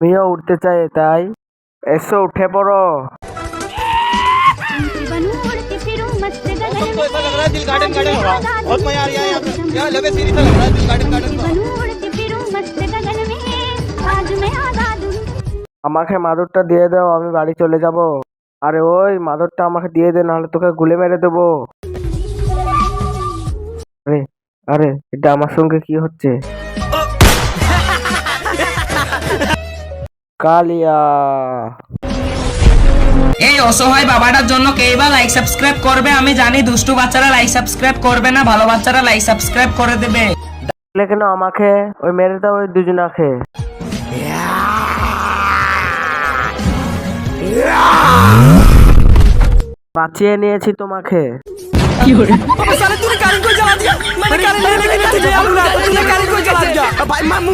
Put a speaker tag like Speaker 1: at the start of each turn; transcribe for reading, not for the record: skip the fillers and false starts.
Speaker 1: আমিও উঠতে চাই তাই। এসো উঠে পড়ো।
Speaker 2: बनूं उड़ती फिरूं मस्त गगन में।
Speaker 3: तो ऐसा लग रहा है दिल गार्डन गार्डन हो रहा है। बहुत मजा आ रहा है यहाँ पे। क्या लगे सीरीज सा लग रहा है दिल गार्डन गार्डन का।
Speaker 2: बनूं उड़ती फिरूं मस्त गगन में। आज मैं आजाद हूँ।
Speaker 1: আমাকে মাদুরটা দিয়ে দাও, আমি বাড়ি চলে যাব। আরে ওই মাদুরটা আমাকে দিয়ে দে, নাহলে তোকে গুলে মেরে দেবো। আরে আরে এটা আমার সঙ্গে কি হচ্ছে? কালিয়া।
Speaker 4: এই অসহায় বাবাটার জন্য কে বা লাইক সাবস্ক্রাইব করবে? আমি জানি দুষ্টু বাচ্চারা লাইক সাবস্ক্রাইব করবে না, ভালো বাচ্চারা লাইক সাবস্ক্রাইব করে দেবে।
Speaker 1: কেন আমাকে ওই মেরে দাও, ওই দুজনাকে। বাঁচিয়ে নিয়েছি তোমাকে।
Speaker 4: अबे साले तूने गाड़ी को जला दिया। मैंने गाड़ी ले लेके तुझे आऊंगा, तूने गाड़ी को जला दिया। भाई मामू